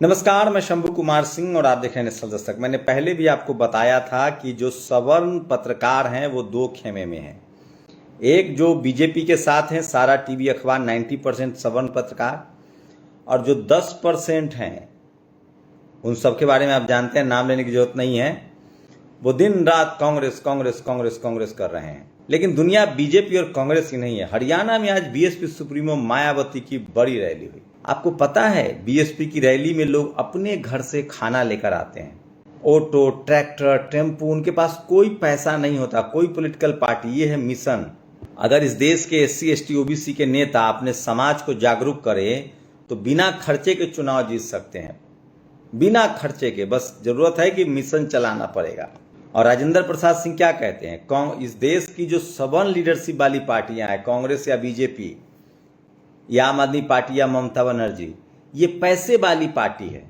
नमस्कार, मैं शंभू कुमार सिंह और आप देख रहे हैं नेशनल दस्तक। मैंने पहले भी आपको बताया था कि जो सवर्ण पत्रकार हैं वो दो खेमे में हैं। एक जो बीजेपी के साथ हैं, सारा टीवी अखबार 90% सवर्ण पत्रकार, और जो 10% हैं उन सब के बारे में आप जानते हैं, नाम लेने की जरूरत नहीं है। वो दिन रात कांग्रेस कांग्रेस कांग्रेस कांग्रेस कर रहे हैं। लेकिन दुनिया बीजेपी और कांग्रेस की नहीं है। हरियाणा में आज बीएसपी सुप्रीमो मायावती की बड़ी रैली हुई। आपको पता है, बीएसपी की रैली में लोग अपने घर से खाना लेकर आते हैं। ऑटो, ट्रैक्टर, टेम्पू, उनके पास कोई पैसा नहीं होता, कोई पॉलिटिकल पार्टी। ये है मिशन। अगर इस देश के SC ST OBC के नेता अपने समाज को जागरूक करें तो बिना खर्चे के चुनाव जीत सकते हैं, बिना खर्चे के। बस जरूरत है कि मिशन चलाना पड़ेगा। और राजेंद्र प्रसाद सिंह क्या कहते हैं, इस देश की जो सवर्ण लीडरशिप वाली पार्टियां हैं, कांग्रेस या बीजेपी या आम आदमी पार्टी या ममता बनर्जी, ये पैसे वाली पार्टी है,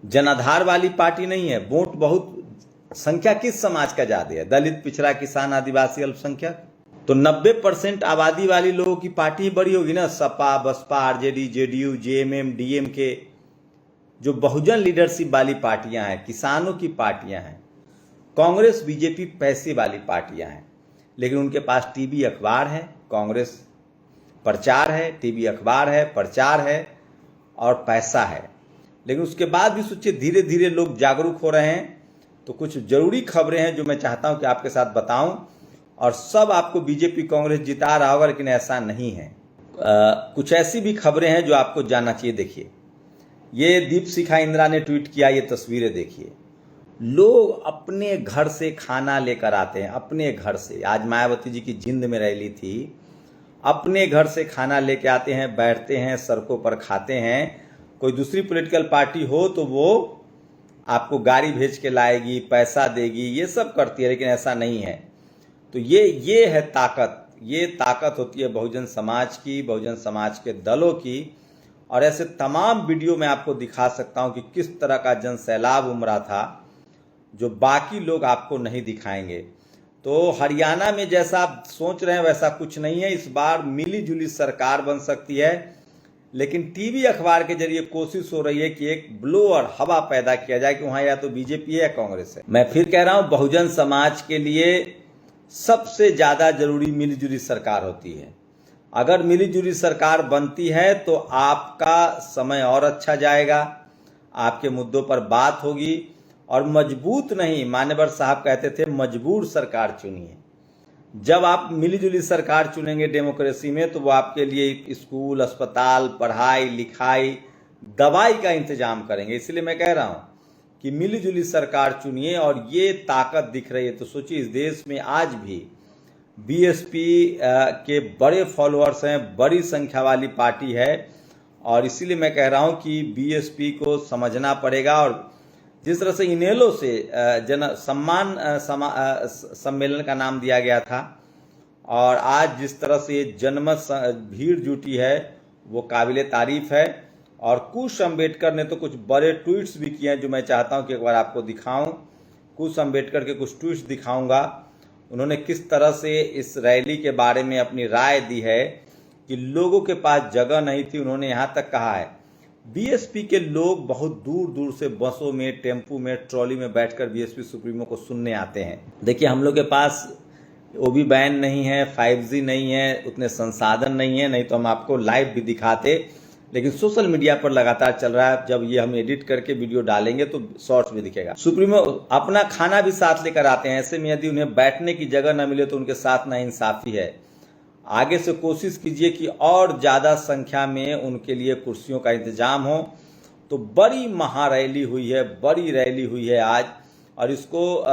जनाधार वाली पार्टी नहीं है। वोट बहुत, संख्या किस समाज का ज्यादा है? दलित, पिछड़ा, किसान, आदिवासी, अल्पसंख्यक। तो 90% आबादी वाली लोगों की पार्टी बड़ी होगी ना। Sapa, Baspa, RJD, JDU, JMM, DMK, जो बहुजन लीडरशिप वाली पार्टियां हैं, किसानों की पार्टियां हैं। कांग्रेस, बीजेपी पैसे वाली पार्टियां हैं, लेकिन उनके पास टीवी अखबार है। कांग्रेस प्रचार है, टीवी अखबार है, प्रचार है और पैसा है। लेकिन उसके बाद भी सोचिए, धीरे धीरे लोग जागरूक हो रहे हैं। तो कुछ जरूरी खबरें हैं जो मैं चाहता हूं कि आपके साथ बताऊं, और सब आपको बीजेपी कांग्रेस जिता रहा होगा, लेकिन ऐसा नहीं है। कुछ ऐसी भी खबरें हैं जो आपको जानना चाहिए। देखिए, ये दीपशिखा इंद्रा ने ट्वीट किया, ये तस्वीरें देखिए। लोग अपने घर से खाना लेकर आते हैं, अपने घर से। आज मायावती जी की जिंद में रैली थी, अपने घर से खाना लेके आते हैं, बैठते हैं, सड़कों पर खाते हैं। कोई दूसरी पॉलिटिकल पार्टी हो तो वो आपको गाड़ी भेज के लाएगी, पैसा देगी, ये सब करती है, लेकिन ऐसा नहीं है। तो ये है ताकत। ये ताकत होती है बहुजन समाज की, बहुजन समाज के दलों की। और ऐसे तमाम वीडियो मैं आपको दिखा सकता हूं कि किस तरह का जन सैलाब उमड़ा था, जो बाकी लोग आपको नहीं दिखाएंगे। तो हरियाणा में जैसा आप सोच रहे हैं वैसा कुछ नहीं है। इस बार मिली जुली सरकार बन सकती है, लेकिन टीवी अखबार के जरिए कोशिश हो रही है कि एक ब्लोअर हवा पैदा किया जाए कि वहां या तो बीजेपी है या कांग्रेस है। मैं फिर कह रहा हूं, बहुजन समाज के लिए सबसे ज्यादा जरूरी मिलीजुली सरकार होती है। अगर मिलीजुली सरकार बनती है तो आपका समय और अच्छा जाएगा, आपके मुद्दों पर बात होगी। और मजबूत नहीं, मान्यवर साहब कहते थे, मजबूर सरकार चुनिए। जब आप मिलीजुली सरकार चुनेंगे डेमोक्रेसी में, तो वो आपके लिए स्कूल, अस्पताल, पढ़ाई लिखाई, दवाई का इंतजाम करेंगे। इसलिए मैं कह रहा हूं कि मिलीजुली सरकार चुनिए, और ये ताकत दिख रही है। तो सोचिए, इस देश में आज भी बीएसपी के बड़े फॉलोअर्स हैं, बड़ी संख्या वाली पार्टी है। और इसीलिए मैं कह रहा हूं कि बीएसपी को समझना पड़ेगा। और जिस तरह से इनेलो से जन सम्मान सम्मेलन का नाम दिया गया था, और आज जिस तरह से जनमत भीड़ जुटी है, वो काबिले तारीफ है। और कुश अम्बेडकर ने तो कुछ बड़े ट्वीट्स भी किए हैं, जो मैं चाहता हूं कि एक बार आपको दिखाऊं। कुश अम्बेडकर के कुछ ट्वीट्स दिखाऊंगा। उन्होंने किस तरह से इस रैली के बारे में अपनी राय दी है कि लोगों के पास जगह नहीं थी। उन्होंने यहां तक कहा है, बीएसपी के लोग बहुत दूर दूर से बसों में, टेम्पू में, ट्रॉली में बैठकर बीएसपी सुप्रीमो को सुनने आते हैं। देखिए, हम लोग के पास OB बैन नहीं है, 5G नहीं है, उतने संसाधन नहीं है, नहीं तो हम आपको लाइव भी दिखाते। लेकिन सोशल मीडिया पर लगातार चल रहा है। जब ये हम एडिट करके वीडियो डालेंगे तो शॉर्ट्स भी दिखेगा। सुप्रीमो अपना खाना भी साथ लेकर आते हैं। ऐसे में यदि उन्हें बैठने की जगह न मिले तो उनके साथ नाइंसाफी है। आगे से कोशिश कीजिए कि और ज्यादा संख्या में उनके लिए कुर्सियों का इंतजाम हो। तो बड़ी महारैली हुई है, बड़ी रैली हुई है आज। और इसको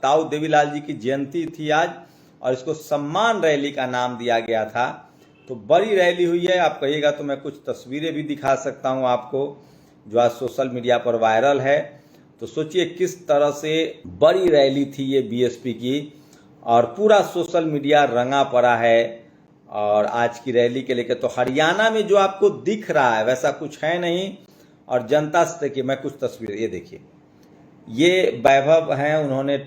ताऊ देवीलाल जी की जयंती थी आज, और इसको सम्मान रैली का नाम दिया गया था। तो बड़ी रैली हुई है। आप कहिएगा तो मैं कुछ तस्वीरें भी दिखा सकता हूं आपको, जो आज सोशल मीडिया पर वायरल है। तो सोचिए किस तरह से बड़ी रैली थी ये बीएसपी की, और पूरा सोशल मीडिया रंगा पड़ा है और आज की रैली के लेकर। तो हरियाणा में जो आपको दिख रहा है वैसा कुछ है नहीं। और जनता से देखिए, मैं कुछ तस्वीरें, ये देखिए, ये वैभव हैं, उन्होंने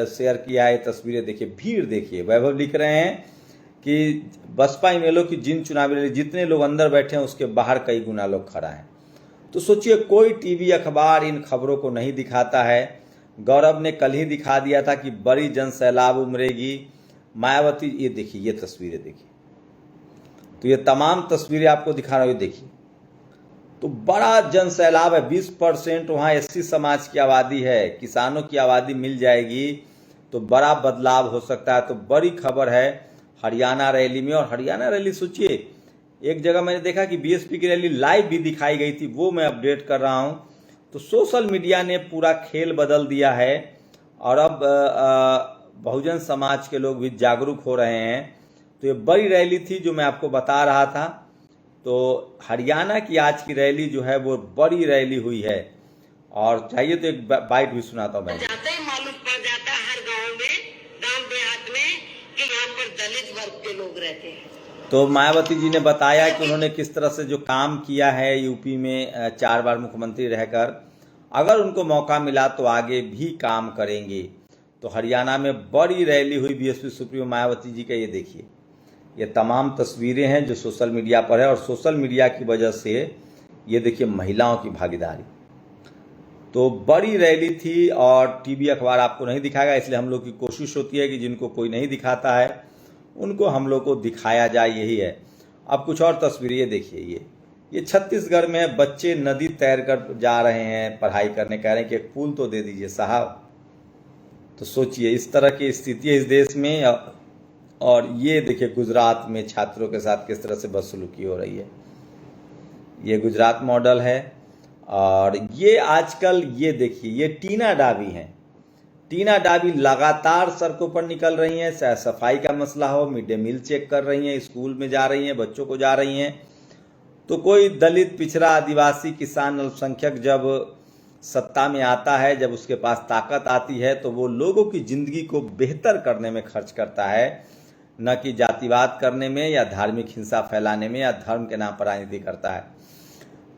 शेयर किया है तस्वीरें। देखिए, भीड़ देखिए। वैभव लिख रहे हैं कि बसपा इनेलो की जिन चुनावी रैली, जितने लोग अंदर बैठे हैं उसके बाहर कई गुना लोग खड़ा हैं। तो सोचिए कोई टीवी अखबार इन खबरों को नहीं दिखाता है। गौरव ने कल ही दिखा दिया था कि बड़ी जन सैलाब उमड़ेगी, मायावती, ये देखिए ये तस्वीरें देखिए, तो ये तमाम तस्वीरें आपको दिखा रहा हूँ, ये देखिए, तो बड़ा जन सैलाब है। 20% वहाँ एससी समाज की आबादी है, किसानों की आबादी मिल जाएगी तो बड़ा बदलाव हो सकता है। तो बड़ी खबर है हरियाणा रैली में। और हरियाणा रैली सोचिए, एक जगह मैंने देखा कि बीएसपी की रैली लाइव भी दिखाई गई थी, वो मैं अपडेट कर रहा हूँ। तो सोशल मीडिया ने पूरा खेल बदल दिया है और अब बहुजन समाज के लोग भी जागरूक हो रहे हैं। तो ये बड़ी रैली थी जो मैं आपको बता रहा था। तो हरियाणा की आज की रैली जो है वो बड़ी रैली हुई है। और चाहिए तो एक बाइट भी सुनाता हूँ मैं। जाते ही मालूम पड़ जाता हर गांव में, गांव देहात में कि यहाँ पर दलित वर्ग के लोग रहते हैं। तो मायावती जी ने बताया कि उन्होंने किस तरह से जो काम किया है यूपी में 4 बार मुख्यमंत्री रहकर, अगर उनको मौका मिला तो आगे भी काम करेंगे। तो हरियाणा में बड़ी रैली हुई बीएसपी सुप्रीमो मायावती जी का, ये देखिए, ये तमाम तस्वीरें हैं जो सोशल मीडिया पर है। और सोशल मीडिया की वजह से ये देखिए महिलाओं की भागीदारी, तो बड़ी रैली थी। और टीवी अखबार आपको नहीं दिखाएगा, इसलिए हम लोग की कोशिश होती है कि जिनको कोई नहीं दिखाता है उनको हम लोग को दिखाया जाए, यही है। अब कुछ और तस्वीरें ये देखिए, ये छत्तीसगढ़ में बच्चे नदी तैर कर जा रहे हैं पढ़ाई करने, कह रहे हैं कि एक पुल तो दे दीजिए साहब। तो सोचिए इस तरह की स्थिति है इस देश में। और ये देखिए गुजरात में छात्रों के साथ किस तरह से बदसलूकी हो रही है, ये गुजरात मॉडल है। और ये आजकल ये देखिए, ये टीना डाबी हैं, टीना डाबी लगातार सड़कों पर निकल रही हैं, चाहे सफाई का मसला हो, मिड डे मील चेक कर रही हैं, स्कूल में जा रही हैं, बच्चों को जा रही हैं। तो कोई दलित, पिछड़ा, आदिवासी, किसान, अल्पसंख्यक जब सत्ता में आता है, जब उसके पास ताकत आती है, तो वो लोगों की जिंदगी को बेहतर करने में खर्च करता है, न कि जातिवाद करने में या धार्मिक हिंसा फैलाने में या धर्म के नाम पर राजनीति करता है।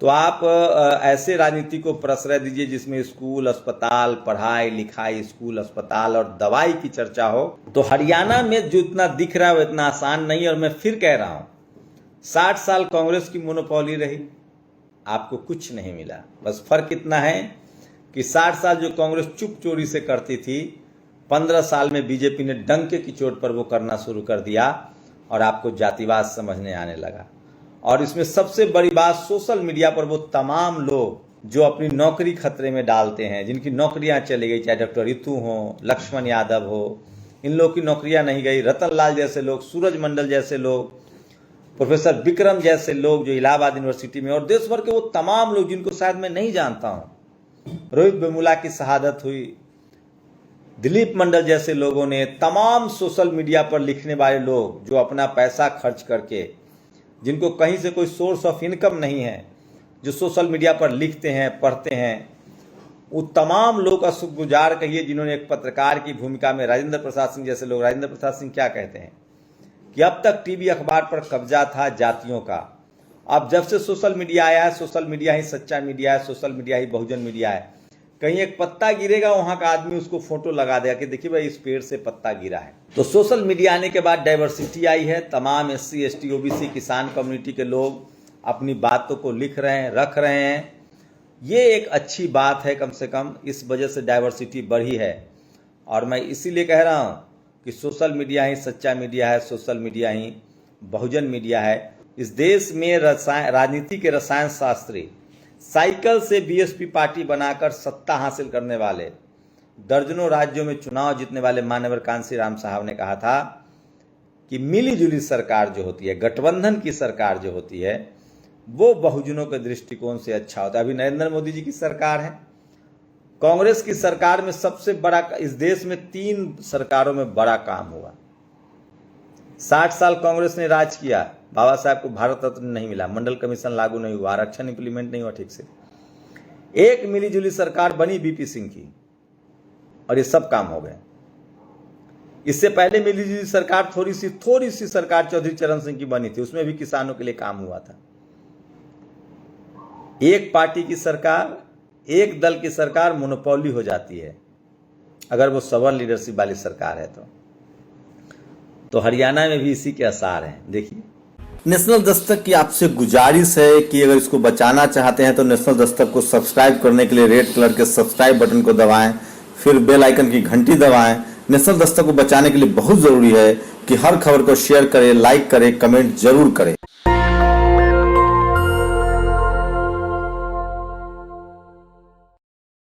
तो आप ऐसे राजनीति को प्रश्रय दीजिए जिसमें स्कूल, अस्पताल, पढ़ाई लिखाई, स्कूल, अस्पताल और दवाई की चर्चा हो। तो हरियाणा में जो इतना दिख रहा है वो इतना आसान नहीं है। और मैं फिर कह रहा हूं, 60 साल कांग्रेस की मोनोपोली रही, आपको कुछ नहीं मिला। बस फर्क इतना है कि 60 साल जो कांग्रेस चुप चोरी से करती थी, 15 साल में बीजेपी ने डंके की चोट पर वो करना शुरू कर दिया और आपको जातिवाद समझने आने लगा। और इसमें सबसे बड़ी बात, सोशल मीडिया पर वो तमाम लोग जो अपनी नौकरी खतरे में डालते हैं, जिनकी नौकरियां चली गई, चाहे डॉक्टर रितु हो, लक्ष्मण यादव हो, इन लोगों की नौकरियां नहीं गई, रतन लाल जैसे लोग, सूरज मंडल जैसे लोग, प्रोफेसर विक्रम जैसे लोग जो इलाहाबाद यूनिवर्सिटी में, और देश भर के वो तमाम लोग जिनको शायद मैं नहीं जानता हूं, रोहित वेमुला की शहादत हुई, दिलीप मंडल जैसे लोगों ने, तमाम सोशल मीडिया पर लिखने वाले लोग जो अपना पैसा खर्च करके, जिनको कहीं से कोई सोर्स ऑफ इनकम नहीं है, जो सोशल मीडिया पर लिखते हैं, पढ़ते हैं, वो तमाम लोग का शुक्रगुजार कहिए जिन्होंने एक पत्रकार की भूमिका में, राजेंद्र प्रसाद सिंह जैसे लोग, राजेंद्र प्रसाद सिंह क्या कहते हैं कि अब तक टीवी अखबार पर कब्जा था जातियों का, अब जब से सोशल मीडिया आया है, सोशल मीडिया ही सच्चा मीडिया है, सोशल मीडिया ही बहुजन मीडिया है। कहीं एक पत्ता गिरेगा, वहां का आदमी उसको फोटो लगा देगा कि देखिए भाई इस पेड़ से पत्ता गिरा है। तो सोशल मीडिया आने के बाद डाइवर्सिटी आई है, तमाम एससी, एसटी, ओबीसी, किसान कम्युनिटी के लोग अपनी बातों को लिख रहे हैं, रख रहे हैं। ये एक अच्छी बात है, कम से कम इस वजह से डाइवर्सिटी बढ़ी है। और मैं इसीलिए कह रहा हूं कि सोशल मीडिया ही सच्चा मीडिया है, सोशल मीडिया ही बहुजन मीडिया है। इस देश में राजनीति के रसायन शास्त्री साइकिल से बीएसपी पार्टी बनाकर सत्ता हासिल करने वाले, दर्जनों राज्यों में चुनाव जीतने वाले मान्यवर कांसी राम साहब ने कहा था कि मिली जुली सरकार जो होती है, गठबंधन की सरकार जो होती है, वो बहुजनों के दृष्टिकोण से अच्छा होता है। अभी नरेंद्र मोदी जी की सरकार है, कांग्रेस की सरकार में सबसे बड़ा, इस देश में 3 सरकारों में बड़ा काम हुआ। 60 साल कांग्रेस ने राज किया, बाबा साहब को भारत रत्न नहीं मिला, मंडल कमीशन लागू नहीं हुआ, आरक्षण इंप्लीमेंट नहीं हुआ ठीक से। एक मिलीजुली सरकार बनी बीपी सिंह की और ये सब काम हो गए। इससे पहले मिलीजुली सरकार थोड़ी सी सरकार चौधरी चरण सिंह की बनी थी, उसमें भी किसानों के लिए काम हुआ था। एक पार्टी की सरकार, एक दल की सरकार मोनोपोली हो जाती है अगर वो सवर्न लीडरशिप वाली सरकार है तो हरियाणा में भी इसी के आसार हैं। देखिए नेशनल दस्तक की आपसे गुजारिश है कि अगर इसको बचाना चाहते हैं तो नेशनल दस्तक को सब्सक्राइब करने के लिए रेड कलर के सब्सक्राइब बटन को दबाएं, फिर बेल आइकन की घंटी दबाएं। नेशनल दस्तक को बचाने के लिए बहुत जरूरी है कि हर खबर को शेयर करें, लाइक करें, कमेंट जरूर करें।